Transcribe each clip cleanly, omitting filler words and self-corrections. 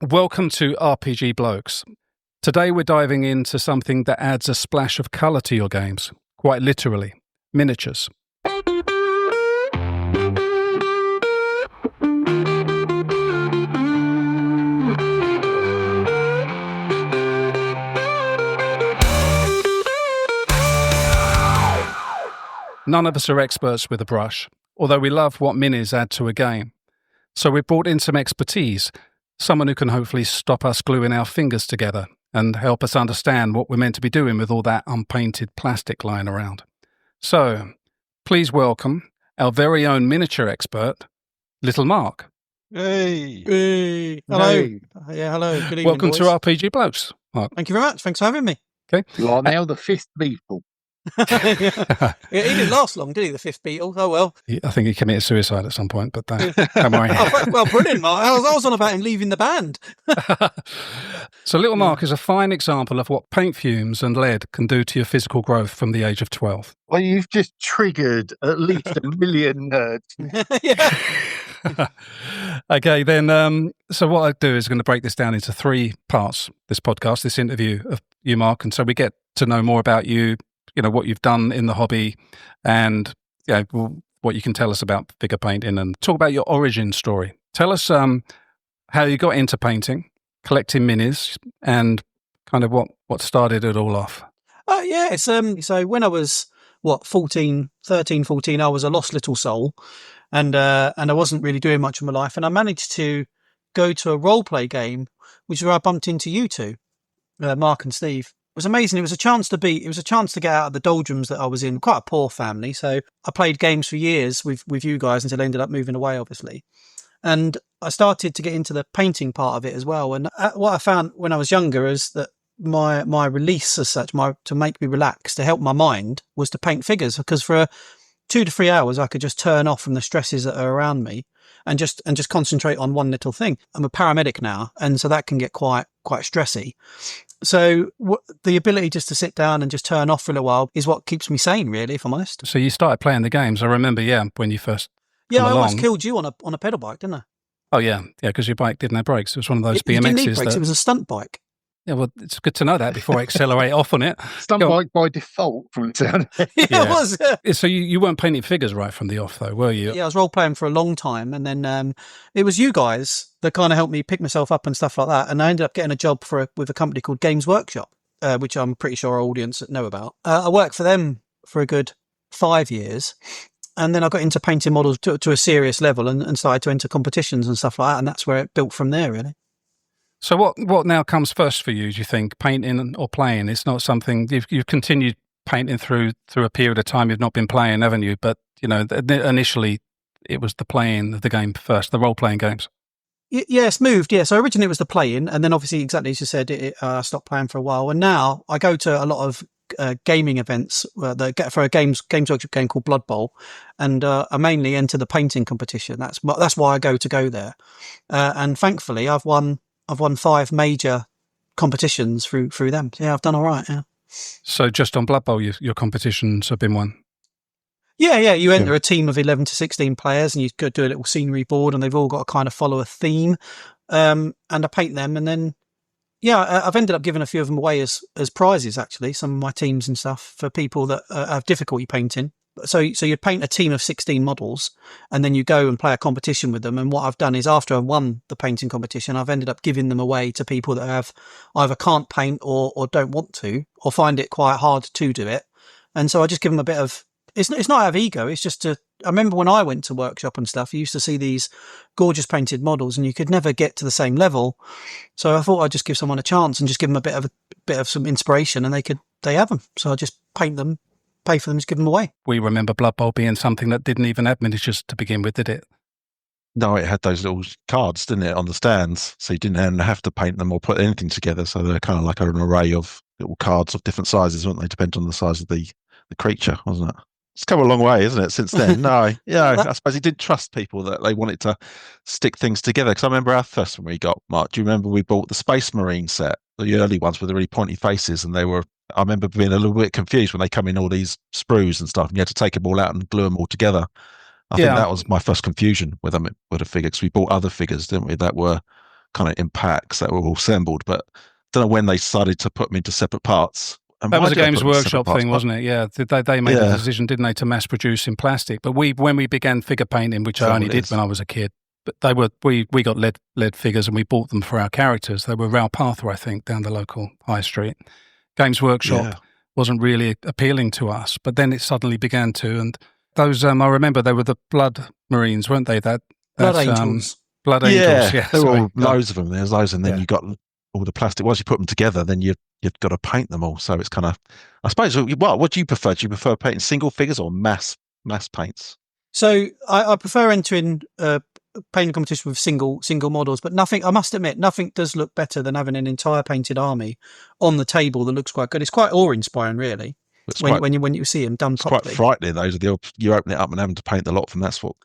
Welcome to RPG Blokes. Today we're diving into something that adds a splash of colour to your games, quite literally, miniatures. None of us are experts with a brush, although we love what minis add to a game. So we've brought in some expertise, someone who can hopefully stop us gluing our fingers together and help us understand what we're meant to be doing with all that unpainted plastic lying around. So, please welcome our very own miniature expert, Little Mark. Hey. Hey. Hello. Hey. Yeah, hello. Good evening, Welcome boys. to RPG Blokes, Mark. Thank you very much. Thanks for having me. Okay. You are now the fifth Beatle. Yeah, he didn't last long, did he, the fifth Beatle? Oh, well. I think he committed suicide at some point, but don't worry. Oh, well, brilliant, Mark. I was on about him leaving the band. So Little Mark is a fine example of what paint fumes and lead can do to your physical growth from the age of 12. Well, you've just triggered at least a million nerds. Yeah. Okay, then, so what I do is going to break this down into three parts, this podcast, this interview of you, Mark, and so we get to know more about you, what you've done in the hobby and what you can tell us about figure painting and talk about your origin story. Tell us how you got into painting, collecting minis, and kind of what started it all off. Yeah, so when I was, 13, 14, I was a lost little soul and I wasn't really doing much in my life. And I managed to go to a role-play game, which is where I bumped into you two, Mark and Steve. It was amazing. It was a chance to get out of the doldrums that I was in. Quite a poor family. So I played games for years with you guys until I ended up moving away, obviously. And I started to get into the painting part of it as well. And what I found when I was younger is that my release as such, to make me relax, to help my mind, was to paint figures, because for 2 to 3 hours I could just turn off from the stresses that are around me and just concentrate on one little thing. I'm a paramedic now, and so that can get quite stressy. So the ability just to sit down and just turn off for a little while is what keeps me sane, really, if I'm honest. So you started playing the games. I remember, when you first Yeah, I along. almost killed you on a pedal bike, didn't I? Oh, yeah, because your bike didn't have brakes. It was one of those It didn't need BMXs. brakes. It was a stunt bike. Yeah, well, it's good to know that before I accelerate off on it. Stunt bike by default from the sound. Yeah, Yeah. it was. Yeah. So you weren't painting figures right from the off, though, were you? Yeah, I was role playing for a long time, and then it was you guys that kind of helped me pick myself up and stuff like that. And I ended up getting a job with a company called Games Workshop, which I'm pretty sure our audience know about. I worked for them for a good 5 years, and then I got into painting models to a serious level and started to enter competitions and stuff like that. And that's where it built from there, really. So what now comes first for you, do you think, painting or playing? It's not something you've continued painting through a period of time. You've not been playing, haven't you? But initially it was the playing of the game first, the role playing games. Yeah, it's moved. Yeah, so originally it was the playing, and then obviously exactly as you said, I stopped playing for a while, and now I go to a lot of gaming events for a games workshop game called Blood Bowl, and I mainly enter the painting competition. That's why I go there, and thankfully I've won 5 major competitions through them. Yeah, I've done all right. Yeah. So just on Blood Bowl, your competitions have been won? Yeah. You enter a team of 11 to 16 players, and you go do a little scenery board, and they've all got to kind of follow a theme. And I paint them, and then I've ended up giving a few of them away as prizes. Actually, some of my teams and stuff for people that have difficulty painting. So you paint a team of 16 models, and then you go and play a competition with them. And what I've done is, after I've won the painting competition, I've ended up giving them away to people that have either can't paint or don't want to, or find it quite hard to do it. And so I just give them a bit of. It's not out of ego. It's just I remember when I went to workshop and stuff, you used to see these gorgeous painted models, and you could never get to the same level. So I thought I'd just give someone a chance and just give them a bit of some inspiration, and they have them. So I just paint them, pay for them, just give them away. We remember Blood Bowl being something that didn't even have miniatures to begin with, did it? No, it had those little cards, didn't it, on the stands? So you didn't have to paint them or put anything together. So they're kind of like an array of little cards of different sizes, weren't they? Depending on the size of the creature, wasn't it? It's come a long way, isn't it, since then? No, I suppose he did trust people that they wanted to stick things together. Because I remember our first one we got, Mark. Do you remember we bought the Space Marine set, the early ones with the really pointy faces, and I remember being a little bit confused when they come in all these sprues and stuff, and you had to take them all out and glue them all together. I think that was my first confusion with a figure, because we bought other figures, didn't we, that were kind of in packs that were all assembled, but I don't know when they decided to put them into separate parts. And that why was a did they Games put them into separate Workshop parts? thing, wasn't it? Yeah, they made the decision, didn't they, to mass produce in plastic? But when we began figure painting, which I only did when I was a kid, but we got lead figures and we bought them for our characters. They were Ralpatha, I think, down the local high street. Games Workshop wasn't really appealing to us, but then it suddenly began to. And those, I remember, they were the Blood Marines, weren't they? Blood Angels. Blood Angels, yeah. There were loads of them. There's loads, and then Yeah. you got all the plastic. Once you put them together, then you've got to paint them all. So it's kind of, I suppose, what do you prefer? Do you prefer painting single figures or mass paints? So I prefer entering painting competition with single models, but nothing, I must admit, nothing does look better than having an entire painted army on the table that looks quite good. It's quite awe-inspiring, really, when you see them done properly. It's quite frightening, those. You open it up and having to paint the lot of them. That's what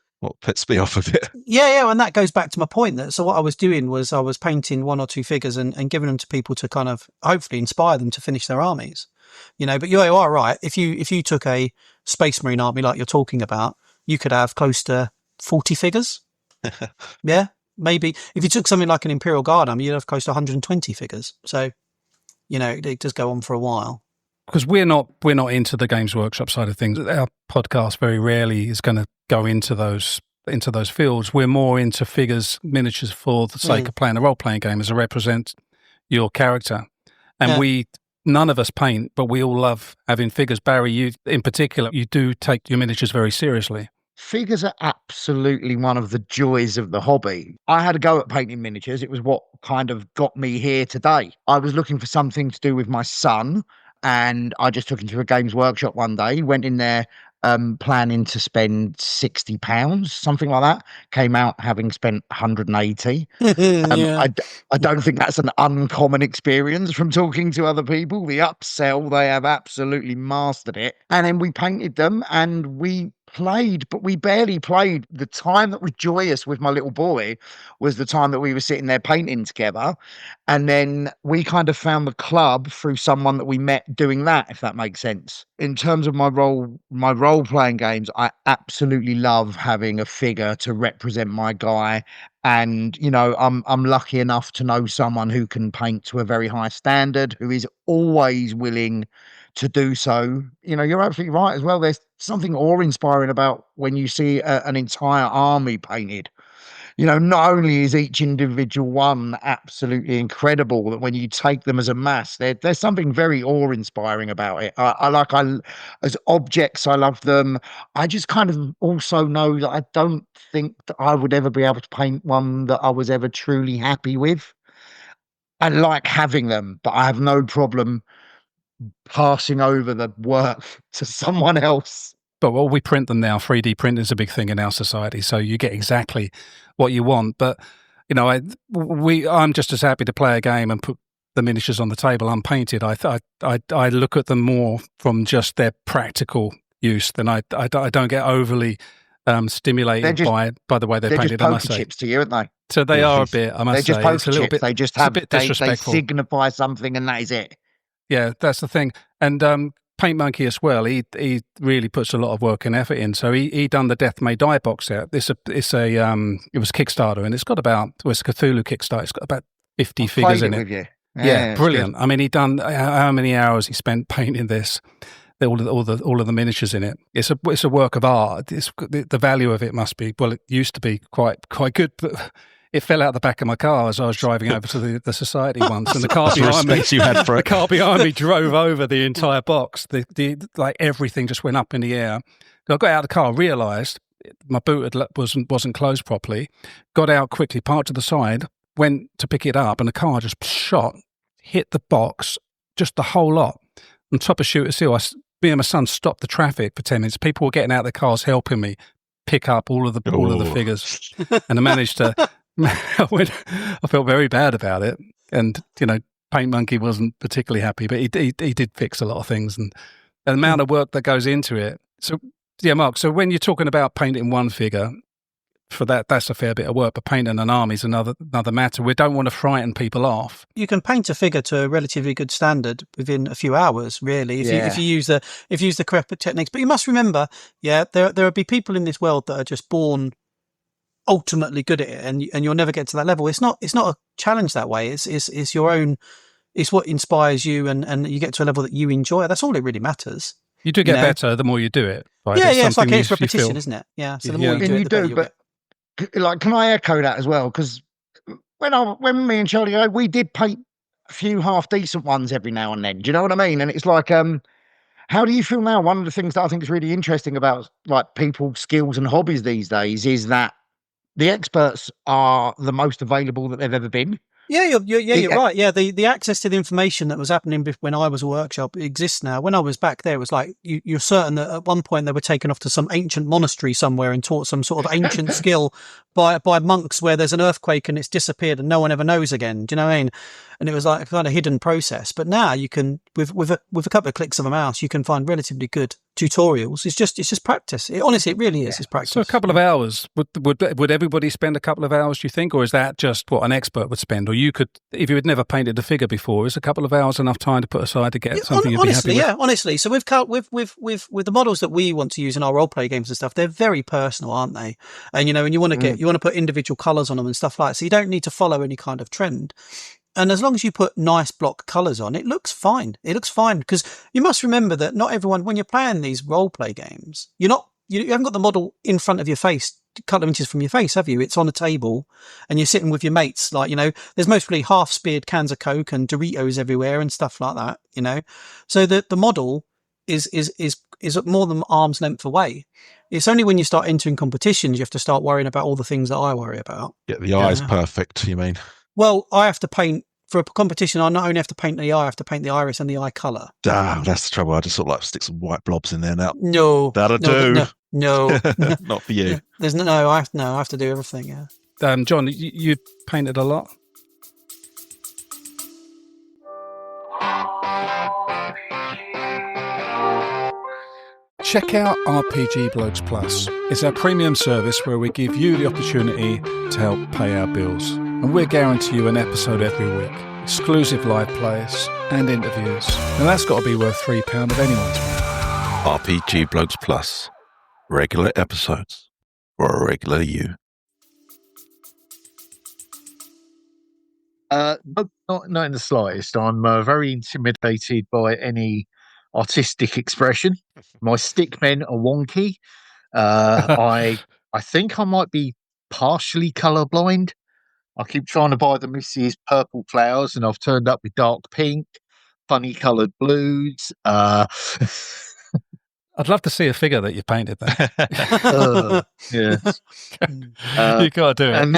puts me off of it. Yeah, and that goes back to my point. So what I was doing was I was painting one or two figures and giving them to people to kind of hopefully inspire them to finish their armies. But you are right. If you took a Space Marine army like you're talking about, you could have close to 40 figures. Yeah, maybe. If you took something like an Imperial Guard army, you'd have close to 120 figures. So, it does go on for a while. Because we're not into the Games Workshop side of things. Our podcast very rarely is going to go into those fields. We're more into figures, miniatures for the sake of playing a role playing game as a represent your character. And none of us paint, but we all love having figures. Barry, you in particular, you do take your miniatures very seriously. Figures are absolutely one of the joys of the hobby. I had a go at painting miniatures. It was what kind of got me here today. I was looking for something to do with my son, and I just took him to a Games Workshop one day, went in there planning to spend £60, something like that. Came out having spent 180. I don't think that's an uncommon experience from talking to other people. The upsell, they have absolutely mastered it. And then we painted them and we played, but we barely played. The time that was joyous with my little boy was the time that we were sitting there painting together. And then we kind of found the club through someone that we met doing that, if that makes sense. In terms of my role-playing games, I absolutely love having a figure to represent my guy. And, I'm lucky enough to know someone who can paint to a very high standard, who is always willing to do so. You're absolutely right as well. There's something awe-inspiring about when you see an entire army painted. Not only is each individual one absolutely incredible, that when you take them as a mass, there's something very awe-inspiring about it. As objects, I love them. I just kind of also know that I don't think that I would ever be able to paint one that I was ever truly happy with. I like having them, but I have no problem passing over the work to someone else. But we print them now. 3D print is a big thing in our society, so you get exactly what you want. But I'm just as happy to play a game and put the miniatures on the table unpainted. I look at them more from just their practical use than I don't get overly stimulated by the way they're painted. They're just poker chips to you, aren't they? So they are a bit. I must say, they're just it's a little chips. bit. They a bit disrespectful. They signify something, and that is it. Yeah, that's the thing. And Paint Monkey as well. He really puts a lot of work and effort in. So he done the Death May Die box set. It was Kickstarter, and it's got it's a Cthulhu Kickstarter. It's got about 50 figures in it. With you. Yeah, brilliant. Good. I mean, he done how many hours he spent painting this. All of the miniatures in it. It's a work of art. The value of it must be, well, it used to be quite good, but it fell out the back of my car as I was driving over to the society once, and the car behind me, the car behind me drove over the entire box. Like everything just went up in the air. I got out of the car, realised my boot wasn't closed properly. Got out quickly, parked to the side, went to pick it up, and the car just hit the box, just the whole lot. On top of Shooter's Hill, me and my son stopped the traffic for 10 minutes. People were getting out of their cars, helping me pick up all of the figures, and I managed to. I felt very bad about it, and Paint Monkey wasn't particularly happy, but he did fix a lot of things, and the amount of work that goes into it. So yeah, Mark. So when you're talking about painting one figure, for that's a fair bit of work, but painting an army is another matter. We don't want to frighten people off. You can paint a figure to a relatively good standard within a few hours, really, if you use the correct techniques. But you must remember, there will be people in this world that are just born ultimately good at it, and you'll never get to that level. It's not a challenge that way. It's your own. It's what inspires you, and you get to a level that you enjoy. That's all it really matters. You do get better the more you do it. Right? Yeah, it's like it's repetition, isn't it? Yeah. So the more you do it, the better you'll get. Like, can I echo that as well? Because when me and Charlie go, we did paint a few half decent ones every now and then. Do you know what I mean? And it's like, how do you feel now? One of the things that I think is really interesting about like people's skills and hobbies these days is that the experts are the most available that they've ever been. Yeah, you're right. Yeah, the access to the information that was happening when I was a workshop exists now. When I was back there, it was like you're certain that at one point they were taken off to some ancient monastery somewhere and taught some sort of ancient skill by monks where there's an earthquake and it's disappeared and no one ever knows again. Do you know what I mean? And it was like a kind of hidden process. But now you can, with a couple of clicks of a mouse, you can find relatively good tutorials. It's just practice. Honestly, it really is. It's practice. So a couple of hours, would everybody spend a couple of hours, do you think? Or is that just what an expert would spend? Or you could, if you had never painted a figure before, is a couple of hours enough time to put aside to get something you'd be happy with? Yeah, honestly. So with the models that we want to use in our role play games and stuff, they're very personal, aren't they? And and you want to put individual colours on them and stuff like that. So you don't need to follow any kind of trend. And as long as you put nice block colours on, it looks fine. It looks fine because you must remember that not everyone, when you're playing these role play games, you haven't got the model in front of your face, a couple of inches from your face, have you? It's on a table and you're sitting with your mates. Like, there's mostly half-speared cans of Coke and Doritos everywhere and stuff like that, So the model is more than arm's length away. It's only when you start entering competitions you have to start worrying about all the things that I worry about. Get the eyes perfect, you mean? Well, I have to paint for a competition. I not only have to paint the eye, I have to paint the iris and the eye colour. Damn, that's the trouble. I just sort of stick some white blobs in there now. No, that'll do. No, not for you. I have to do everything. Yeah. John, you painted a lot. Check out RPG Blokes Plus. It's our premium service where we give you the opportunity to help pay our bills. And we'll guarantee you an episode every week, exclusive live plays and interviews. And that's got to be worth £3 of anyone's money. RPG Blokes Plus. Regular episodes for a regular you. Not in the slightest. I'm very intimidated by any artistic expression. My stickmen are wonky. I think I might be partially colourblind. I keep trying to buy the Mrs. Purple flowers, and I've turned up with dark pink, funny coloured blues. I'd love to see a figure that you painted there. Yes. You got to do it. And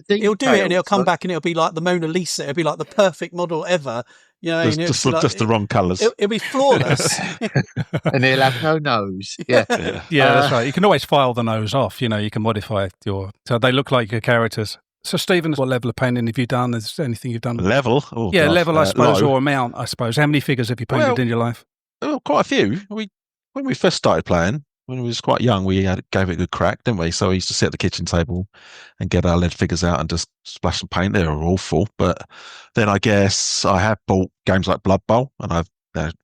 he'll do it and he'll come back and it'll be like the Mona Lisa. It'll be like the perfect model ever. Just the wrong colours. It'll be flawless. And he'll have no nose. Yeah. That's right. You can always file the nose off. You can modify so they look like your characters. So, Stephen, what level of painting have you done? Is there anything you've done? Level? Oh, yeah, gosh, level, I suppose, low. or amount, I suppose. How many figures have you painted in your life? Oh, quite a few. When we first started playing, when we was quite young, we gave it a good crack, didn't we? So we used to sit at the kitchen table and get our lead figures out and just splash some paint. They were awful. But then I guess I have bought games like Blood Bowl, and I've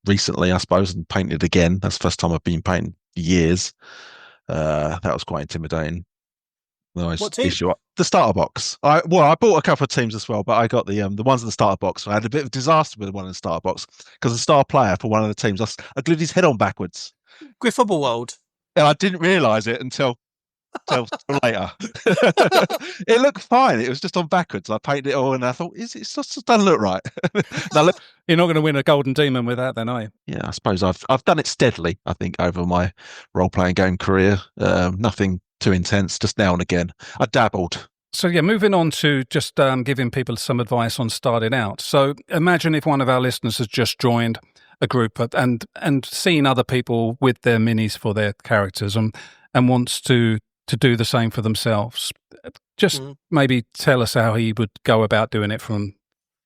recently, I suppose, and painted again. That's the first time I've been painting years. That was quite intimidating. What team? The starter box. I bought a couple of teams as well, but I got the ones in the starter box. I had a bit of disaster with one in the starter box because the star player for one of the teams, I glued his head on backwards. Griff Football World. And I didn't realise it until later. It looked fine. It was just on backwards. I painted it all, and I thought, it just doesn't look right. You're not going to win a golden demon with that, then, are you? Yeah, I suppose I've done it steadily. I think over my role playing game career, nothing too intense. Just now and again, I dabbled. So moving on to just giving people some advice on starting out. So imagine if one of our listeners has just joined a group and seen other people with their minis for their characters and wants to do the same for themselves. Just maybe tell us how he would go about doing it from,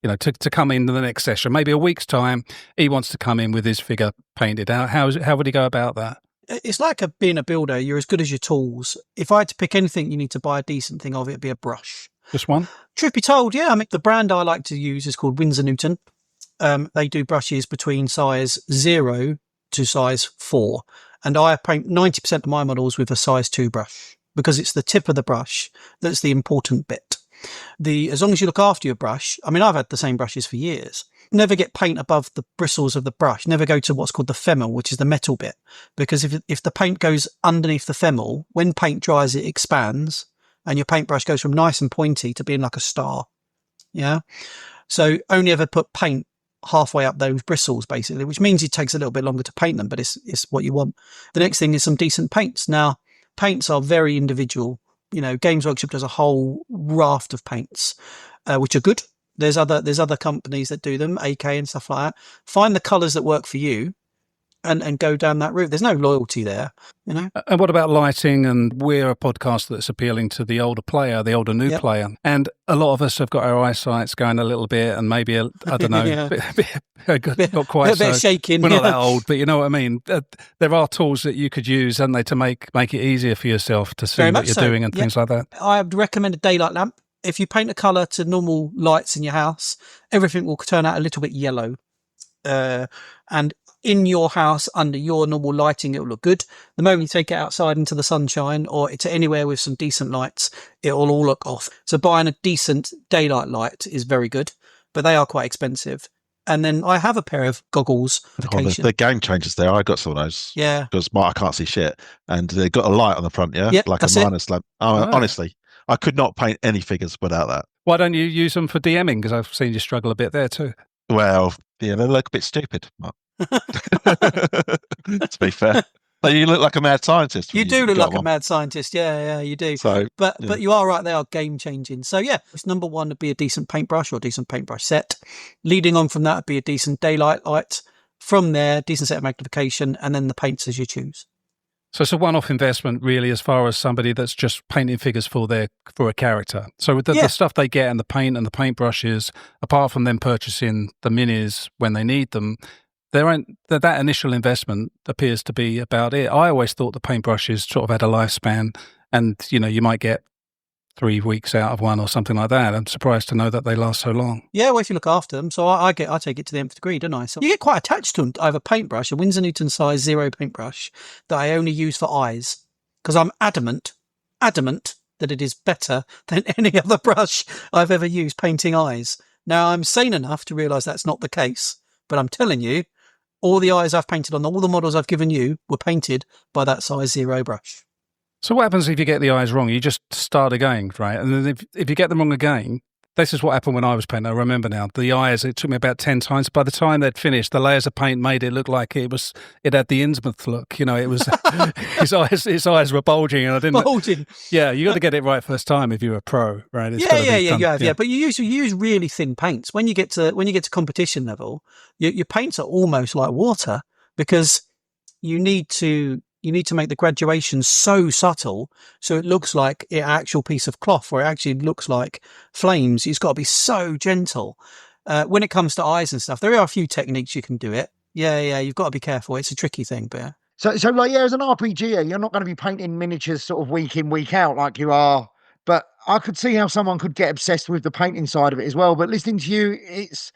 to come in the next session, maybe a week's time. He wants to come in with his figure painted out. How would he go about that? It's like being a builder. You're as good as your tools. If I had to pick anything you need to buy a decent thing of, it'd be a brush. Just one? Truth be told, yeah. I mean, the brand I like to use is called Winsor Newton. They do brushes between size 0 to size 4. And I paint 90% of my models with a size 2 brush. because it's the tip of the brush that's the important bit. As long as you look after your brush, I mean, I've had the same brushes for years. Never get paint above the bristles of the brush. Never go to what's called the femel, which is the metal bit, because if the paint goes underneath the femel, when paint dries, it expands, and your paintbrush goes from nice and pointy to being like a star. Yeah. So only ever put paint halfway up those bristles, basically, which means it takes a little bit longer to paint them, but it's what you want. The next thing is some decent paints. Now, paints are very individual. Games Workshop does a whole raft of paints, which are good. There's other companies that do them, AK and stuff like that. Find the colours that work for you, and go down that route. There's no loyalty there, And what about lighting? And we're a podcast that's appealing to the older player, the older new player. And a lot of us have got our eyesights going a little bit, and maybe, I don't know, not quite a bit shaking. We're not that old, but you know what I mean? There are tools that you could use, haven't they, to make it easier for yourself to see what you're doing and things like that. I would recommend a daylight lamp. If you paint a colour to normal lights in your house, everything will turn out a little bit yellow. And in your house, under your normal lighting, it will look good. The moment you take it outside into the sunshine or to anywhere with some decent lights, it will all look off. So buying a decent daylight light is very good, but they are quite expensive. And then I have a pair of goggles. The game changers there. I got some of those. Yeah. Because I can't see shit. And they've got a light on the front, like a minus lamp. Honestly, I could not paint any figures without that. Why don't you use them for DMing? Because I've seen you struggle a bit there too. Well, they look a bit stupid. To be fair, but you look like a mad scientist. You do look like a mad scientist. Yeah, you do. So, but you are right; they are game changing. So it's number one would be a decent paintbrush or a decent paintbrush set. Leading on from that would be a decent daylight light. From there, decent set of magnification, and then the paints as you choose. So it's a one-off investment, really, as far as somebody that's just painting figures for a character. So with the stuff they get and the paint and the paintbrushes, apart from them purchasing the minis when they need them, that initial investment appears to be about it. I always thought the paintbrushes sort of had a lifespan, and you might get 3 weeks out of one or something like that. I'm surprised to know that they last so long. Yeah, well, if you look after them. So I take it to the nth degree, don't I? So you get quite attached to them. I have a paintbrush, a Winsor Newton size 0 paintbrush that I only use for eyes, because I'm adamant that it is better than any other brush I've ever used painting eyes. Now, I'm sane enough to realise that's not the case, but I'm telling you, all the eyes I've painted on all the models I've given you were painted by that size 0 brush. So what happens if you get the eyes wrong? You just start again, right? And then if you get them wrong again, this is what happened when I was painting. I remember now. The eyes, it took me about 10 times. By the time they'd finished, the layers of paint made it look like it had the Innsmouth look. It was his eyes were bulging, and I didn't. Bulging. Yeah, you got to get it right first time if you're a pro, right? You have. But you use really thin paints when you get to competition level. Your paints are almost like water, because you need to make the graduation so subtle so it looks like an actual piece of cloth, or it actually looks like flames. It's got to be so gentle. When it comes to eyes and stuff, there are a few techniques you can do it. Yeah, you've got to be careful. It's a tricky thing, but... So as an RPG, you're not going to be painting miniatures sort of week in, week out like you are. But I could see how someone could get obsessed with the painting side of it as well. But listening to you, it's...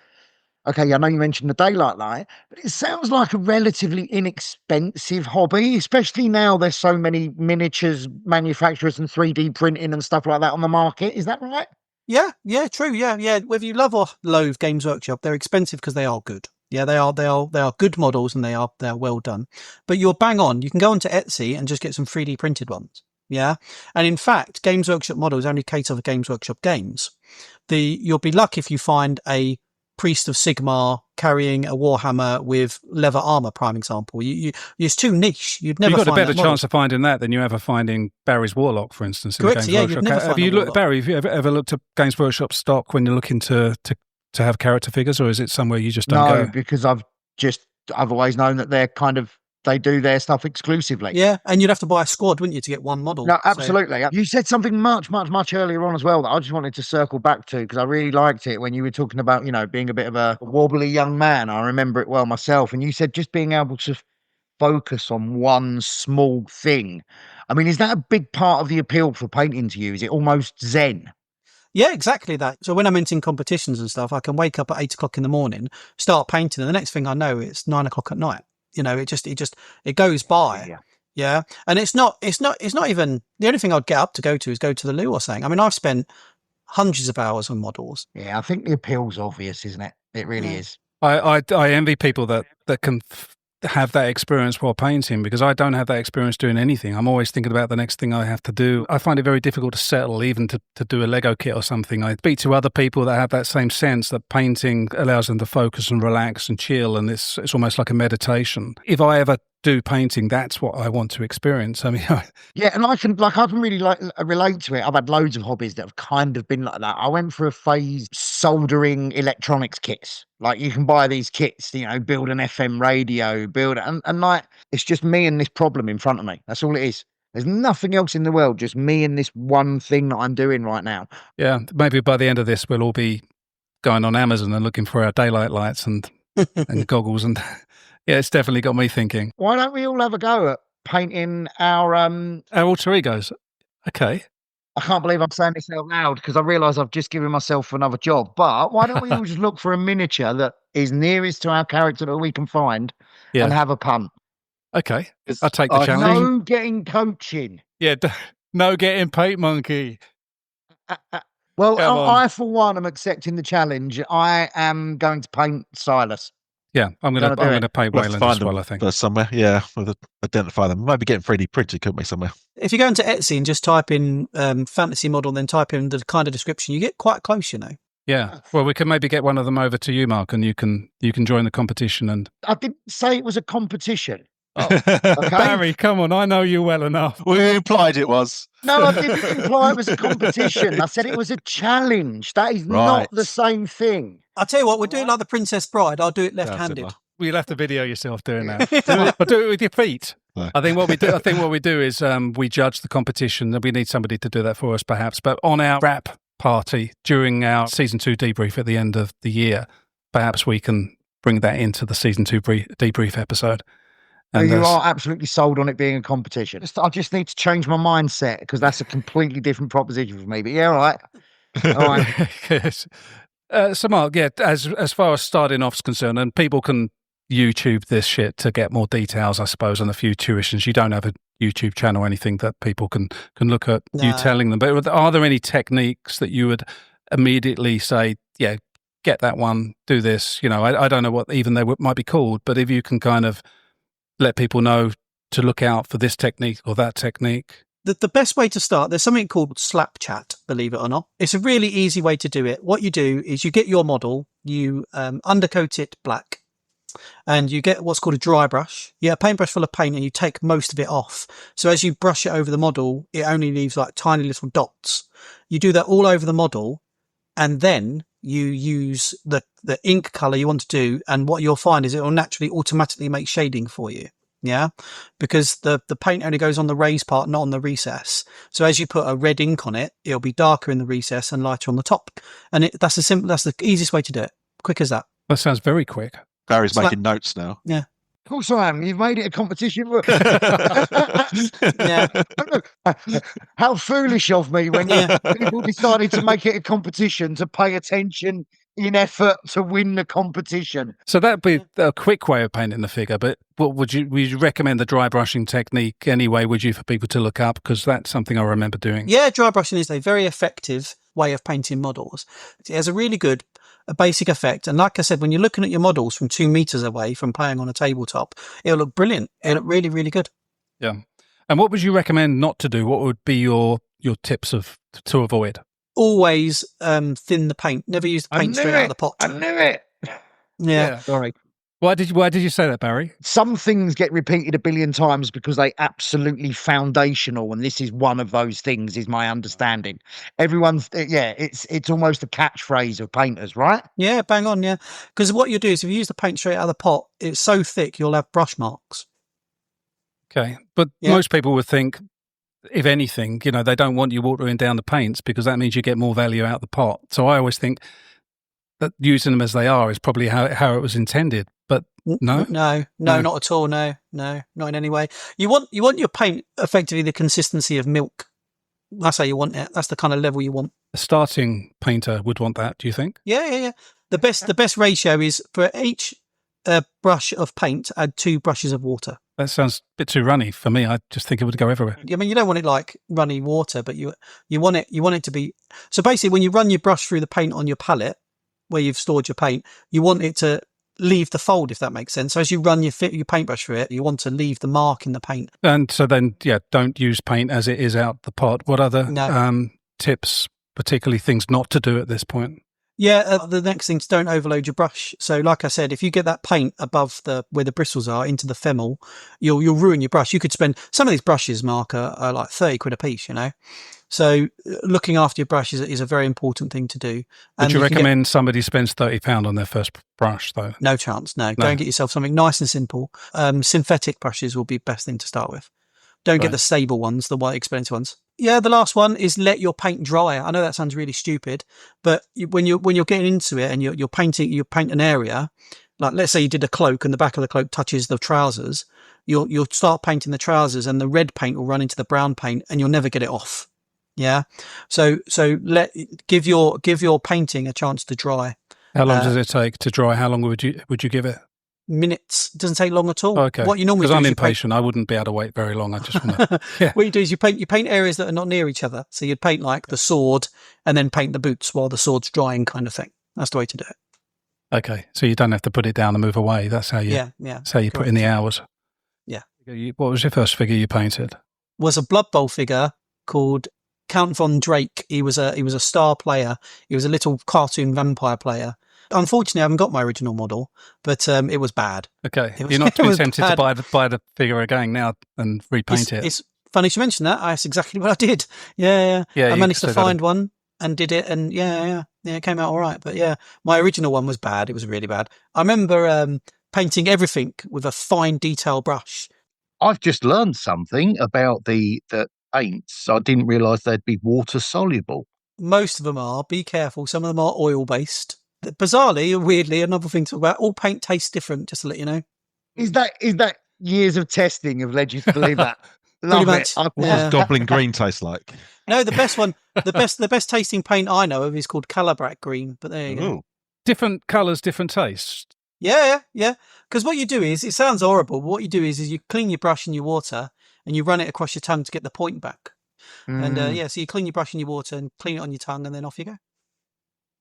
Okay, I know you mentioned the daylight light, but it sounds like a relatively inexpensive hobby, especially now there's so many miniatures manufacturers and 3D printing and stuff like that on the market. Is that right? Yeah, true. Yeah. Whether you love or loathe Games Workshop, they're expensive because they are good. Yeah, they are good models, and they are well done. But you're bang on. You can go onto Etsy and just get some 3D printed ones. Yeah. And in fact, Games Workshop models only cater for Games Workshop games. You'll be lucky if you find a Priest of Sigmar carrying a Warhammer with leather armor, prime example. It's too niche. You'd never. You've got a better chance of finding that than you ever finding Barry's Warlock, for instance. Correct. In Games You'd never find Barry, have you ever looked at Games Workshop stock when you're looking to have character figures, or is it somewhere you just don't go? No, because I've always known that they do their stuff exclusively. Yeah, and you'd have to buy a squad, wouldn't you, to get one model? No, absolutely. So. You said something much earlier on as well that I just wanted to circle back to, because I really liked it when you were talking about, being a bit of a wobbly young man. I remember it well myself. And you said just being able to focus on one small thing. I mean, is that a big part of the appeal for painting to you? Is it almost zen? Yeah, exactly that. So when I'm in competitions and stuff, I can wake up at 8 o'clock in the morning, start painting, and the next thing I know, it's 9 o'clock at night. It goes by. Yeah, and it's not even the only thing I'd get up to go to the loo or something. I mean, I've spent hundreds of hours on models. Yeah, I think the appeal's obvious, isn't it? It really is. I envy people that can have that experience while painting, because I don't have that experience doing anything. I'm always thinking about the next thing I have to do. I find it very difficult to settle, even to do a Lego kit or something. I speak to other people that have that same sense, that painting allows them to focus and relax and chill, and it's almost like a meditation. If I ever do painting, that's what I want to experience. I mean, yeah, and I can really relate to it. I've had loads of hobbies that have kind of been like that. I went through a phase soldering electronics kits. Like, you can buy these kits, you know, build an FM radio, and like, it's just me and this problem in front of me. That's all it is. There's nothing else in the world, just me and this one thing that I'm doing right now. Yeah, maybe by the end of this, we'll all be going on Amazon and looking for our daylight lights and goggles, and yeah, it's definitely got me thinking. Why don't we all have a go at painting our alter egos? Okay. I can't believe I'm saying this out loud, because I realise I've just given myself another job. But why don't we all just look for a miniature that is nearest to our character that we can find, and have a punt? Okay, I'll take the challenge. No getting coaching. Yeah, no getting paint monkey. Well, I for one am accepting the challenge. I am going to paint Silas. Yeah, I'm going to paint Wayland as well, I think. Somewhere, yeah, we'll identify them. Maybe getting 3D printed, couldn't we, somewhere? If you go into Etsy and just type in fantasy model, and then type in the kind of description, you get quite close, you know. Yeah, well, we can maybe get one of them over to you, Mark, and you can join the competition. And I didn't say it was a competition. Oh, okay. Barry, come on, I know you well enough. We implied it was. No, I didn't imply it was a competition. I said it was a challenge. That is not the same thing. I'll tell you what, we'll do it like the Princess Bride. I'll do it left-handed. You'll have to video yourself doing that. Or do it with your feet. No. I think what we do is we judge the competition. We need somebody to do that for us, perhaps. But on our wrap party during our season 2 debrief at the end of the year, perhaps we can bring that into the season 2 debrief episode. And you are absolutely sold on it being a competition. I just need to change my mindset, because that's a completely different proposition for me. But yeah, all right. All right. Yes. So Mark, yeah, as far as starting off is concerned, and people can YouTube this shit to get more details, I suppose, and a few tuitions. You don't have a YouTube channel or anything that people can look at you telling them. But are there any techniques that you would immediately say, yeah, get that one, do this? You know, I don't know what even they might be called, but if you can kind of let people know to look out for this technique or that technique. The best way to start, there's something called slap chat, believe it or not. It's a really easy way to do it. What you do is you get your model, you undercoat it black, and you get what's called a dry brush. You get a paintbrush full of paint, and you take most of it off. So as you brush it over the model, it only leaves like tiny little dots. You do that all over the model, and then you use the ink color you want to do, and what you'll find is it will naturally automatically make shading for you. Yeah, because the paint only goes on the raised part, not on the recess. So as you put a red ink on it, it'll be darker in the recess and lighter on the top. And that's the easiest way to do it. Quick as that. That sounds very quick. Barry's making notes now. Yeah. Of course I am. You've made it a competition. Yeah. How foolish of me when people decided to make it a competition, to pay attention in effort to win the competition. So that'd be a quick way of painting the figure, but what would you recommend the dry brushing technique anyway, would you, for people to look up? Because that's something I remember doing. Yeah, dry brushing is a very effective way of painting models. It has a really good basic effect. And like I said, when you're looking at your models from 2 meters away from playing on a tabletop, it'll look brilliant. It'll look really, really good. Yeah. And what would you recommend not to do? What would be your tips to avoid? Always thin the paint. Never use the paint straight out of the pot. I knew it. Yeah. Sorry. Why did you say that, Barry? Some things get repeated a billion times because they absolutely foundational, and this is one of those things, is my understanding. Everyone's it's almost a catchphrase of painters, right? Yeah, bang on, yeah. Because what you do is if you use the paint straight out of the pot, it's so thick you'll have brush marks. Okay, but most people would think, if anything, they don't want you watering down the paints because that means you get more value out of the pot. So I always think that using them as they are is probably how it was intended. But no, not at all. No, not in any way. You want your paint effectively the consistency of milk. That's how you want it. That's the kind of level you want. A starting painter would want that. Do you think? Yeah. The best ratio is for each brush of paint, add 2 brushes of water. That sounds a bit too runny for me. I just think it would go everywhere. I mean, you don't want it like runny water, but you want it to be. So basically, when you run your brush through the paint on your palette, where you've stored your paint, you want it to leave the fold, if that makes sense. So as you run your paintbrush through it, you want to leave the mark in the paint. And so then, don't use paint as it is out the pot. What other tips, particularly things not to do at this point? Yeah, the next thing is don't overload your brush. So like I said, if you get that paint above where the bristles are into the thimble, you'll ruin your brush. You could spend, some of these brushes, Mark, are like 30 quid a piece, So looking after your brush is a very important thing to do. Would you recommend somebody spends £30 on their first brush, though? No chance, no. Go and get yourself something nice and simple. Synthetic brushes will be the best thing to start with. Don't get the stable ones, the white expensive ones. Yeah, the last one is let your paint dry. I know that sounds really stupid, but when you're getting into it and you paint an area, like let's say you did a cloak and the back of the cloak touches the trousers, you'll start painting the trousers and the red paint will run into the brown paint and you'll never get it off. Yeah, so give your painting a chance to dry. How long does it take to dry? How long would you give it? Minutes. It doesn't take long at all. Okay. What you normally do, because I'm is impatient, I wouldn't be able to wait very long. I just want to. What you do is you paint areas that are not near each other. So you'd paint like the sword and then paint the boots while the sword's drying, kind of thing. That's the way to do it. Okay, so you don't have to put it down and move away. That's how you. That's how you put in the hours. Yeah. What was your first figure you painted? Was a Blood Bowl figure called Count von Drake. He was a star player. He was a little cartoon vampire player. Unfortunately, I haven't got my original model, but it was bad. Okay, you're not too tempted to buy the figure again now and repaint it. It's funny you mention that. That's exactly what I did. Yeah. I managed to find one and did it, and it came out all right. But my original one was bad. It was really bad. I remember painting everything with a fine detail brush. I've just learned something about the paints. I didn't realise they'd be water soluble. Most of them are. Be careful. Some of them are oil based. Bizarrely, weirdly, another thing to talk about, all paint tastes different, just to let you know. Is that years of testing have led you to believe that? Love it. What does Goblin Green taste like? No, the best one, the best tasting paint I know of is called Calabrac Green, but there you go. Different colours, different tastes. Yeah. Because what you do is, it sounds horrible, but what you do is you clean your brush in your water and you run it across your tongue to get the point back. And so you clean your brush in your water and clean it on your tongue and then off you go.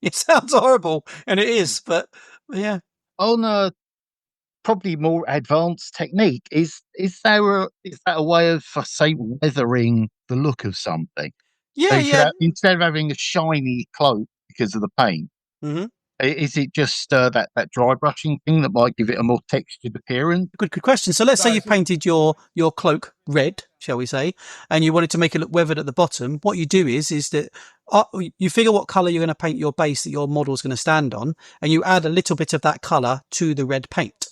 It sounds horrible, and it is, but yeah. On a probably more advanced technique, is that a way of, say, weathering the look of something? Yeah. Instead of having a shiny cloak because of the paint, is it just that dry brushing thing that might give it a more textured appearance? Good question. So let's say you painted your cloak red, shall we say, and you wanted to make it look weathered at the bottom. What you do is that you figure what colour you're going to paint your base that your model is going to stand on, and you add a little bit of that colour to the red paint.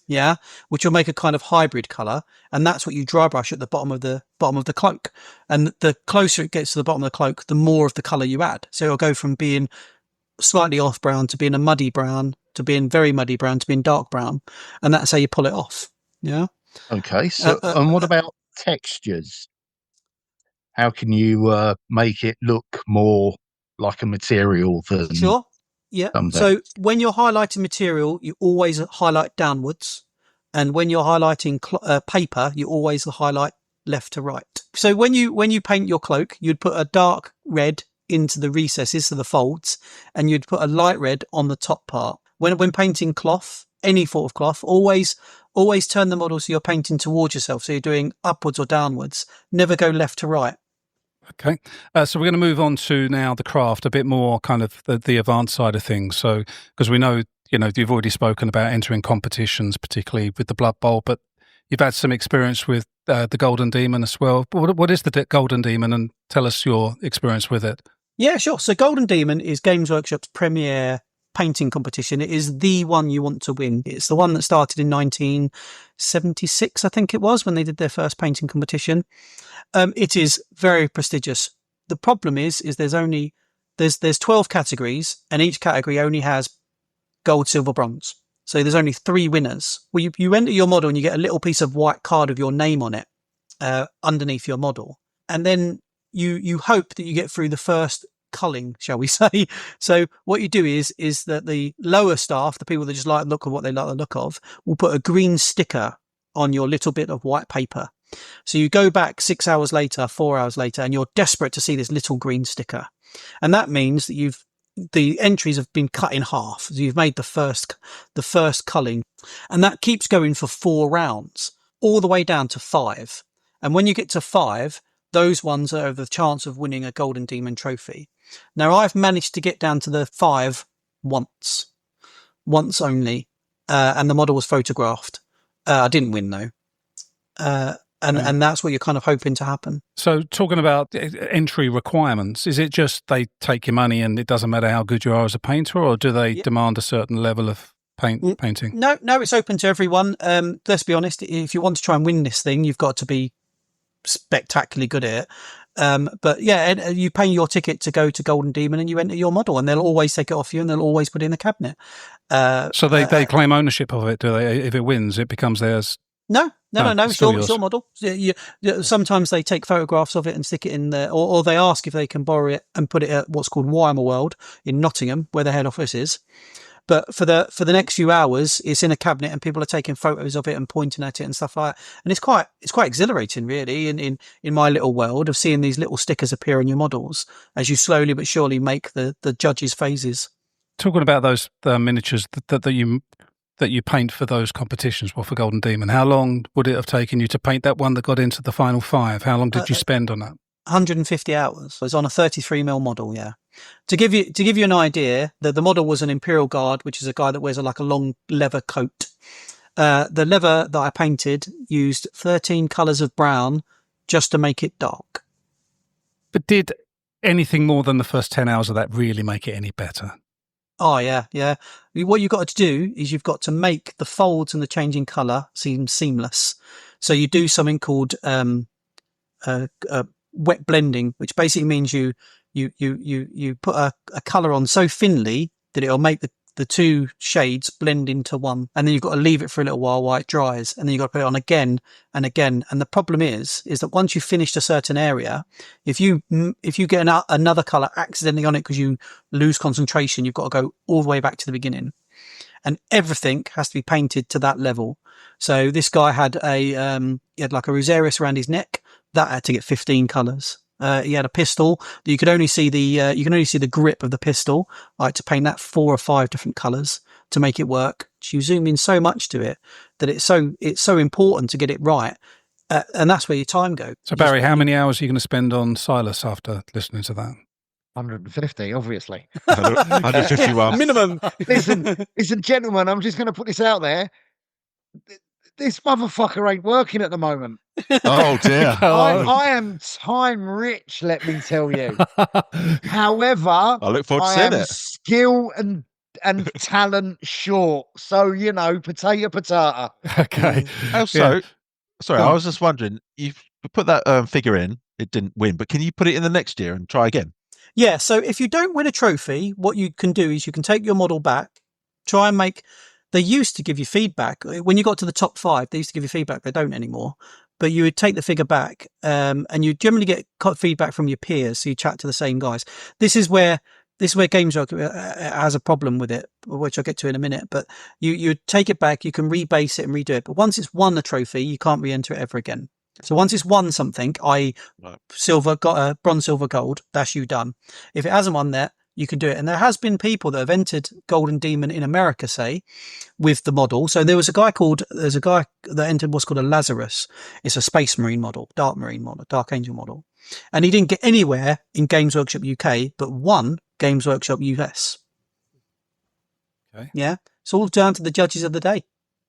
Yeah, which will make a kind of hybrid colour, and that's what you dry brush at the bottom of the cloak. And the closer it gets to the bottom of the cloak, the more of the colour you add. So it'll go from being slightly off brown to being a muddy brown to being very muddy brown to being dark brown, and that's how you pull it off. Yeah. Okay. So, and what about textures? How can you make it look more like a material than? Sure. Yeah. So when you're highlighting material, you always highlight downwards, and when you're highlighting paper, you always highlight left to right. So when you paint your cloak, you'd put a dark red into the recesses, so the folds, and you'd put a light red on the top part. When painting cloth, any sort of cloth, always turn the model so you're painting towards yourself. So you're doing upwards or downwards. Never go left to right. Okay. So we're going to move on to now the craft, a bit more kind of the advanced side of things. So, because we know, you've already spoken about entering competitions, particularly with the Blood Bowl, but you've had some experience with the Golden Demon as well. What is the Golden Demon, and tell us your experience with it? Yeah, sure. So Golden Demon is Games Workshop's premier painting competition. It is the one you want to win. It's the one that started in 1976, I think it was, when they did their first painting competition. It is very prestigious. The problem is there's 12 categories, and each category only has gold, silver, bronze. So there's only 3 winners. Well, you enter your model and you get a little piece of white card with your name on it underneath your model, and then you hope that you get through the first culling, shall we say. So what you do is that the lower staff, the people that just like the look of what they like the look of, will put a green sticker on your little bit of white paper. So you go back 6 hours later, 4 hours later, and you're desperate to see this little green sticker. And that means that the entries have been cut in half. So you've made the first culling, and that keeps going for 4 rounds, all the way down to 5. And when you get to 5, those ones are the chance of winning a Golden Demon trophy. Now, I've managed to get down to the 5 once only, and the model was photographed. I didn't win though. And that's what you're kind of hoping to happen. So talking about entry requirements, is it just they take your money and it doesn't matter how good you are as a painter, or do they demand a certain level of painting? No, it's open to everyone. Let's be honest, if you want to try and win this thing, you've got to be spectacularly good at it. But yeah, you pay your ticket to go to Golden Demon and you enter your model, and they'll always take it off you and they'll always put it in the cabinet. So they claim ownership of it, do they? If it wins, it becomes theirs. No. It's your model. Sometimes they take photographs of it and stick it in there, or they ask if they can borrow it and put it at what's called Weimar World in Nottingham, where the head office is. But for the next few hours, it's in a cabinet and people are taking photos of it and pointing at it and stuff like that. And it's quite exhilarating, really, in my little world of seeing these little stickers appear on your models as you slowly but surely make the judges' phases. Talking about those miniatures that you paint for those competitions, for Golden Demon, how long would it have taken you to paint that one that got into the final 5? How long did you spend on that? 150 hours. It was on a 33mm model, yeah. To give you an idea, the model was an Imperial Guard, which is a guy that wears a long leather coat. The leather that I painted used 13 colours of brown just to make it dark. But did anything more than the first 10 hours of that really make it any better? Oh, yeah. What you've got to do is you've got to make the folds and the changing colour seem seamless. So you do something called wet blending, which basically means you put a colour on so thinly that it'll make the two shades blend into one, and then you've got to leave it for a little while it dries, and then you've got to put it on again and again. And the problem is that once you've finished a certain area, if you get another colour accidentally on it because you lose concentration, you've got to go all the way back to the beginning, and everything has to be painted to that level. So this guy had he had like a rosarius around his neck that had to get 15 colours. He had a pistol that you could only see the grip of the pistol. I had to paint that 4 or 5 different colours to make it work. You zoom in so much to it that it's so important to get it right, and that's where your time goes. So Barry, how many hours are you going to spend on Silas after listening to that? 150, obviously. 151 minimum. Listen, gentlemen, I'm just going to put this out there. This motherfucker ain't working at the moment. Oh dear. I am time rich, let me tell you. However, I look forward to seeing it. Skill and talent short. So, potato. Okay. Also, sorry, I was just wondering, you put that figure in, it didn't win, but can you put it in the next year and try again? Yeah, so if you don't win a trophy, what you can do is you can take your model back, try and make... They used to give you feedback. When you got to the top 5, they used to give you feedback. They don't anymore. But you would take the figure back, and you generally get feedback from your peers, so you chat to the same guys. This is where Games Workshop has a problem with it, which I'll get to in a minute. But you take it back, you can rebase it and redo it. But once it's won a trophy, you can't re-enter it ever again. So once it's won something, silver, got a bronze, silver, gold, that's you done. If it hasn't won that, you can do it. And there has been people that have entered Golden Demon in America, say, with the model. So there's a guy that entered what's called a Lazarus. It's a Space Marine model, Dark Angel model. And he didn't get anywhere in Games Workshop UK, but won Games Workshop US. Okay. Yeah. It's all down to the judges of the day.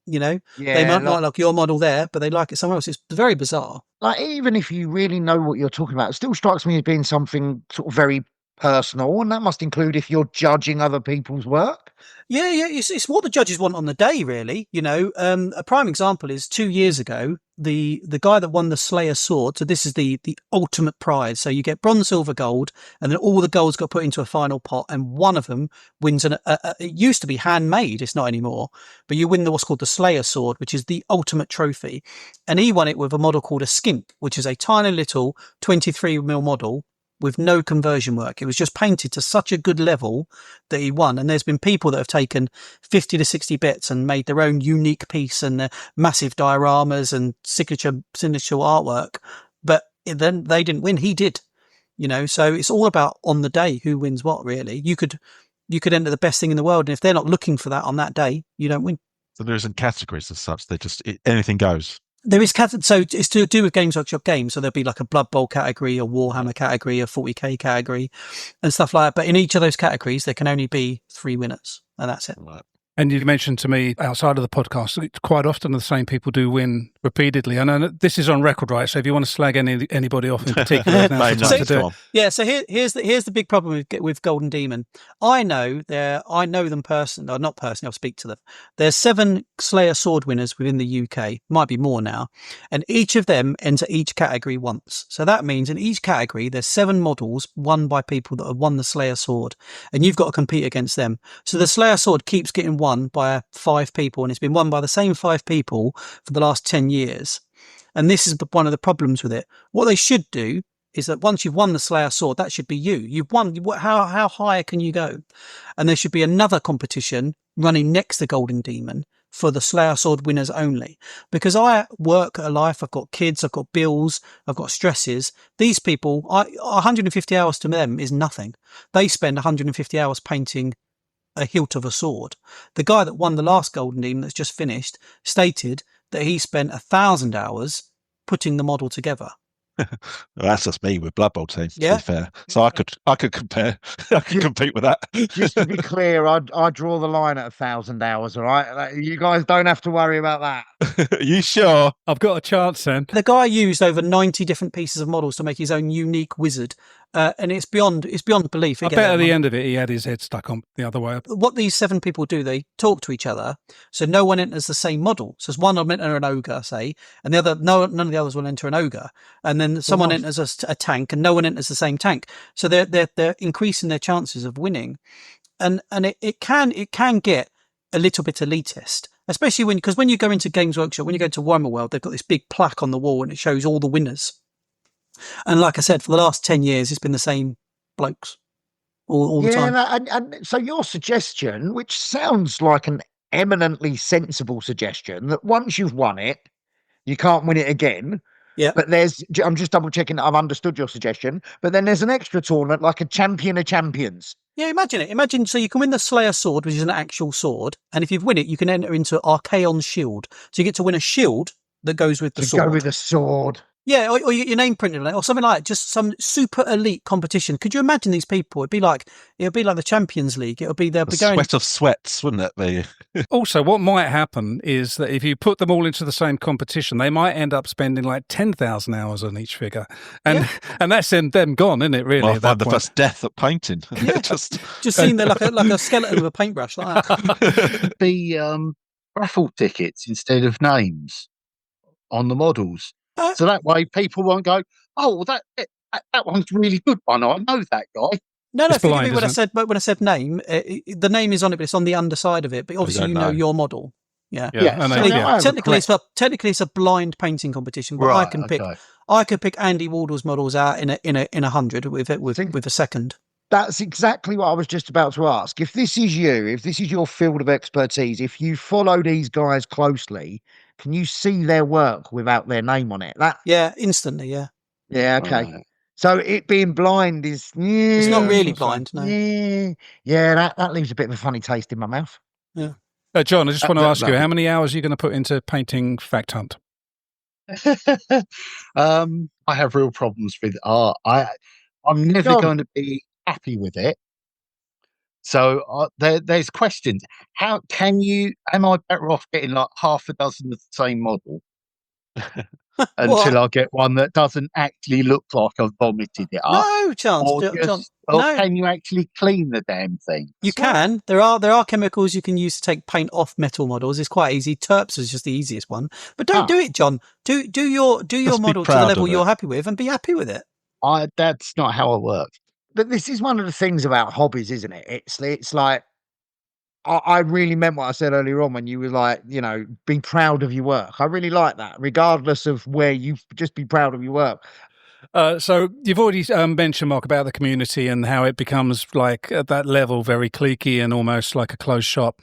They might not like your model there, but they like it somewhere else. It's very bizarre. Like, even if you really know what you're talking about, it still strikes me as being something sort of very personal, and that must include if you're judging other people's work. Yeah, it's what the judges want on the day, really. A prime example is 2 years ago, the guy that won the Slayer sword. So this is the ultimate prize. So you get bronze, silver, gold, and then all the golds got put into a final pot, and one of them wins it used to be handmade. It's not anymore, but you win what's called the Slayer sword, which is the ultimate trophy. And he won it with a model called a Skimp, which is a tiny little 23mm model with no conversion work. It was just painted to such a good level that he won. And there's been people that have taken 50 to 60 bits and made their own unique piece and massive dioramas and signature artwork. But then they didn't win. He did, so it's all about on the day who wins what, really. You could enter the best thing in the world. And if they're not looking for that on that day, you don't win. So there isn't categories as such. Anything goes. There is so it's to do with Games Workshop games. So there'll be like a Blood Bowl category, a Warhammer category, a 40k category, and stuff like that. But in each of those categories, there can only be 3 winners, and that's it. Right. And you mentioned to me outside of the podcast, quite often the same people do win repeatedly. I know this is on record, right? So if you want to slag anybody off in particular, now's the time to do it. Yeah. So here's the big problem with Golden Demon. I know them personally, or not personally. I'll speak to them. There's 7 Slayer Sword winners within the UK. Might be more now, and each of them enter each category once. So that means in each category there's 7 models won by people that have won the Slayer Sword, and you've got to compete against them. So the Slayer Sword keeps getting won by 5 people, and it's been won by the same 5 people for the last 10 years. And this is one of the problems with it. What they should do is that once you've won the Slayer Sword, that should be you. You've won. How high can you go? And there should be another competition running next to Golden Demon for the Slayer Sword winners only. Because I work a life, I've got kids, I've got bills, I've got stresses. These people, 150 hours to them is nothing. They spend 150 hours painting a hilt of a sword. The guy that won the last Golden Demon that's just finished stated that he spent 1,000 hours putting the model together. Well, that's just me with Blood Bowl teams, to Yeah. be fair. So I could compare. I could compete with that. Just to be clear, I draw the line at 1,000 hours. All right, you guys don't have to worry about that. Are you sure? I've got a chance then. The guy used over 90 different pieces of models to make his own unique wizard, and it's beyond belief. I bet at the end of it, he had his head stuck on the other way up. What these 7 people do, they talk to each other, so no one enters the same model. So one will enter an ogre, say, and the other, none of the others will enter an ogre, and then someone enters a tank, and no one enters the same tank. So they're increasing their chances of winning, and it can get a little bit elitist, especially because when you go into Games Workshop, when you go to Warhammer World, they've got this big plaque on the wall, and it shows all the winners. And like I said, for the last 10 years, it's been the same blokes all the time. And so your suggestion, which sounds like an eminently sensible suggestion, that once you've won it, you can't win it again. Yeah. But I'm just double checking that I've understood your suggestion. But then there's an extra tournament, like a Champion of Champions. Yeah, imagine it. Imagine, so you can win the Slayer Sword, which is an actual sword. And if you win it, you can enter into Archaon's Shield. So you get to win a shield that goes with the sword. Go with a sword. Yeah, or you get your name printed on it, or something like that. Just some super elite competition. Could you imagine these people? It'd be like the Champions League. They'll be going Sweat of sweats, wouldn't it be? Also, what might happen is that if you put them all into the same competition, they might end up spending like 10,000 hours on each figure, and that's them gone, isn't it? Really, Well, I find the first death at painting. Yeah. just seeing like a skeleton with a paintbrush like that. The raffle tickets instead of names on the models. So that way people won't go, oh, that one's really good one. I know that guy. No, It's forgive blind, me when isn't I said name. The name is on it, but it's on the underside of it. But obviously, don't you know know. your model. Yeah. Yeah, and so they- now I have a Technically, it's a blind painting competition. But Right, I could pick Andy Wardle's models out in a 100 with a second. That's exactly what I was just about to ask. If this is your field of expertise, if you follow these guys closely, can you see their work without their name on it? Yeah, instantly. Yeah. Yeah, okay. Right. So it being blind is It's not really blind. No. Yeah, that leaves a bit of a funny taste in my mouth. John, I just want to ask you, no. how many hours are you going to put into painting Fact Hunt? I have real problems with art. I'm never Go on. going to be happy with it. So there's questions. How can you? Am I better off getting like half a dozen of the same model until I get one that doesn't actually look like I've vomited it up? No chance, Or, John. or No, can you actually clean the damn thing? you can. There are chemicals you can use to take paint off metal models. It's quite easy. Terps is just the easiest one. But don't do it, John. Do your be model to the proud level of you're it. happy with, and be happy with it. That's not how I work. But this is one of the things about hobbies, isn't it? It's like I really meant what I said earlier on when you were like, be proud of your work. I really like that, regardless of where you just be proud of your work. So you've already mentioned, Mark, about the community and how it becomes like at that level very cliquey and almost like a closed shop.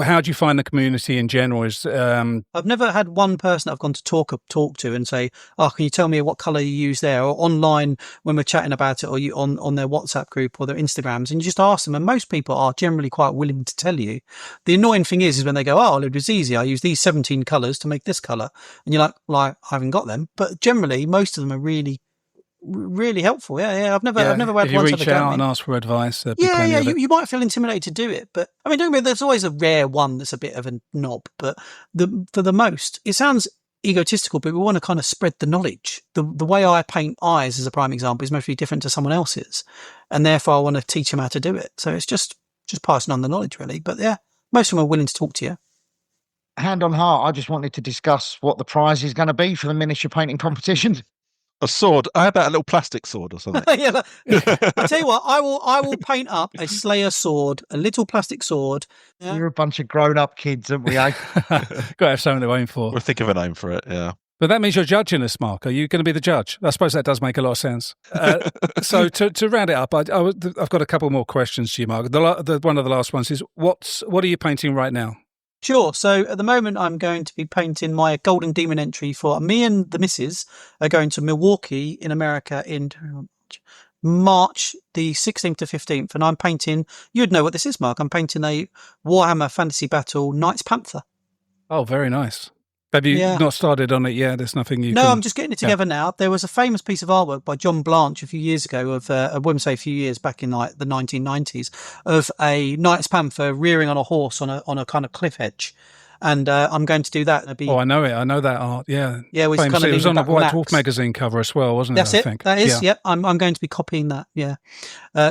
How do you find the community in general? I've never had one person I've gone to talk to and say, "Oh, can you tell me what color you use there?" Or online when we're chatting about it, or you on their WhatsApp group or their Instagrams, and you just ask them. And most people are generally quite willing to tell you. The annoying thing is when they go, "Oh, it was easy. I use these 17 colors to make this color," and you're like, "Well, I haven't got them." But generally, most of them are really helpful. Yeah. I've never had if one you to reach out and ask for advice, there'd be plenty of it. you might feel intimidated to do it, but I mean, don't get me, there's always a rare one that's a bit of a knob, but for the most, it sounds egotistical, but we want to kind of spread the knowledge. The way I paint eyes, as a prime example, is mostly different to someone else's, and therefore I want to teach them how to do it. So it's just passing on the knowledge, really. But yeah, most of them are willing to talk to you. Hand on heart, I just wanted to discuss what the prize is going to be for the miniature painting competition. A sword. How about a little plastic sword or something? Yeah, I tell you what, I will paint up a Slayer sword, a little plastic sword. Yeah. We're a bunch of grown-up kids, aren't we? Eh? Got to have something to aim for. We'll think of a name for it, yeah. But that means you're judging us, Mark. Are you going to be the judge? I suppose that does make a lot of sense. So to round it up, I've got a couple more questions to you, Mark. One of the last ones is, what are you painting right now? Sure. So at the moment, I'm going to be painting my Golden Demon entry for me and the missus are going to Milwaukee in America in March the 16th to 15th. And I'm painting, you'd know what this is, Mark. I'm painting a Warhammer Fantasy Battle Knights Panther. Oh, very nice. Have you not started on it yet? There's nothing you No, I'm just getting it together now. There was a famous piece of artwork by John Blanche a few years ago I wouldn't say a few years, back in like the 1990s, of a Knights Panther rearing on a horse on a kind of cliff edge. And I'm going to do that. I know it. I know that art. Yeah. Yeah, it was on a White Dwarf magazine cover as well, wasn't it? That's it. I think. That is. Yeah. I'm going to be copying that. Yeah.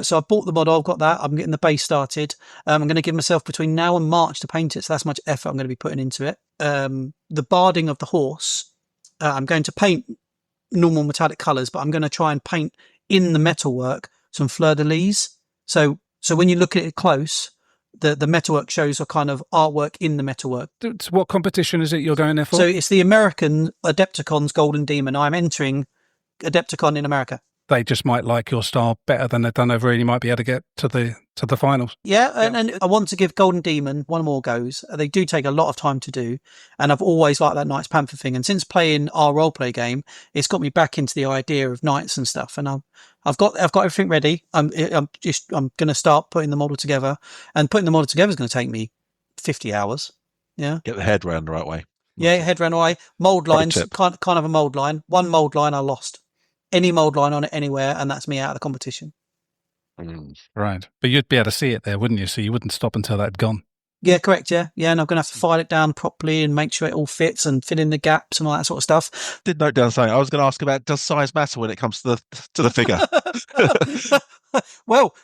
So I bought the model. I've got that. I'm getting the base started. I'm going to give myself between now and March to paint it. So that's much effort I'm going to be putting into it. The barding of the horse, I'm going to paint normal metallic colours, but I'm going to try and paint in the metalwork some fleur-de-lis. So when you look at it close, the metalwork shows a kind of artwork in the metalwork. What competition is it you're going there for? So it's the American Adepticon's Golden Demon. I'm entering Adepticon in America. They just might like your style better than they've done over here. You might be able to get to the finals. Yeah, and I want to give Golden Demon one more goes. They do take a lot of time to do, and I've always liked that Knights Panther thing. And since playing our roleplay game, it's got me back into the idea of knights and stuff. And I've got everything ready. I'm going to start putting the model together, and putting the model together is going to take me 50 hours. Yeah, get the head round the right way. Yeah, head round the right way. Mold lines, kind of a mold line. One mold line I lost. Any mold line on it anywhere, and that's me out of the competition. Right. But you'd be able to see it there, wouldn't you? So you wouldn't stop until that had gone. Yeah, correct. Yeah. And I'm going to have to file it down properly and make sure it all fits and fill in the gaps and all that sort of stuff. Did note down something. I was going to ask about, does size matter when it comes to the figure? Well,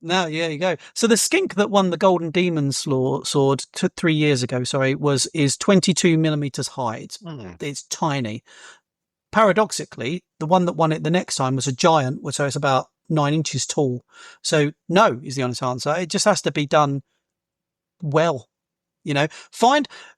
now, yeah, you go. So the skink that won the Golden Demon sword 3 years ago, is 22 millimeters high. It's tiny. Paradoxically, the one that won it the next time was a giant, so it's about 9 inches tall. So no is the honest answer. It just has to be done well.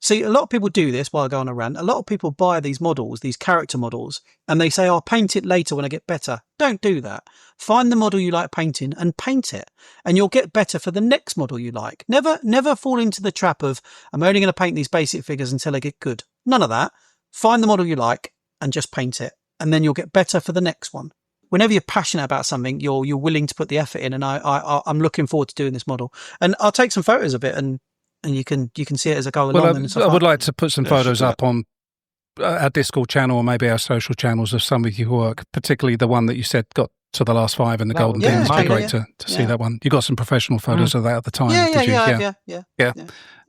See, a lot of people do this while I go on a rant. A lot of people buy these models, these character models, and they say, I'll paint it later when I get better. Don't do that. Find the model you like painting and paint it, and you'll get better for the next model you like. Never fall into the trap of, I'm only going to paint these basic figures until I get good. None of that. Find the model you like and just paint it, and then you'll get better for the next one. Whenever you're passionate about something, you're willing to put the effort in, and I'm looking forward to doing this model. And I'll take some photos of it, and you can see it as I go along. I would like to put some photos up on our Discord channel or maybe our social channels of some of your work, particularly the one that you said got to the last 5 in the Golden Demon. It'd be great to see that one. You got some professional photos of that at the time, did you? Yeah.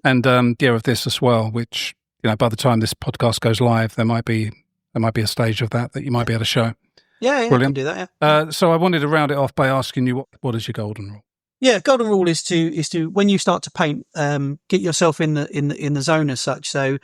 And of this as well, which by the time this podcast goes live, there might be a stage of that you might be able to show. Yeah, brilliant. I can do that. Yeah. So I wanted to round it off by asking you what is your golden rule? Yeah, golden rule is to when you start to paint, get yourself in the zone as such. So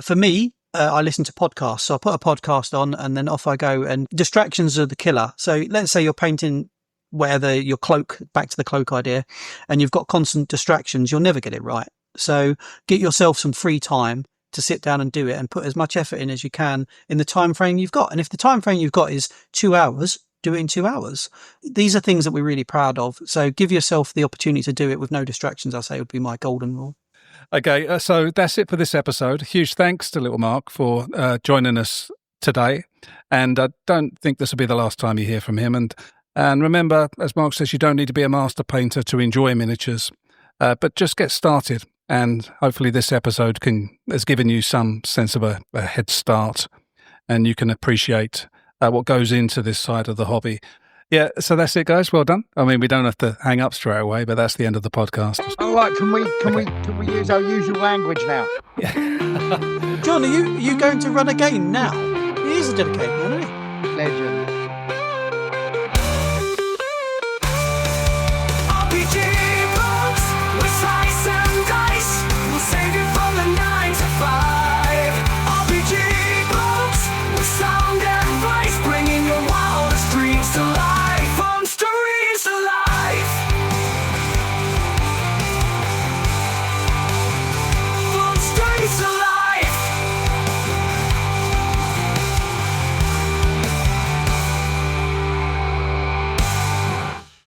for me, I listen to podcasts. So I put a podcast on, and then off I go. And distractions are the killer. So let's say you're painting your cloak, back to the cloak idea, and you've got constant distractions. You'll never get it right. So get yourself some free time to sit down and do it and put as much effort in as you can in the time frame you've got. And if the time frame you've got is 2 hours, do it in 2 hours. These are things that we're really proud of. So give yourself the opportunity to do it with no distractions, I say would be my golden rule. Okay, so that's it for this episode. Huge thanks to Little Mark for joining us today. And I don't think this will be the last time you hear from him. And remember, as Mark says, you don't need to be a master painter to enjoy miniatures, but just get started. And hopefully this episode has given you some sense of a head start, and you can appreciate what goes into this side of the hobby. Yeah, so that's it, guys. Well done. I mean, we don't have to hang up straight away, but that's the end of the podcast. All right, can we use our usual language now? John, are you going to run a game now? He is a dedicated man, isn't he? Legend.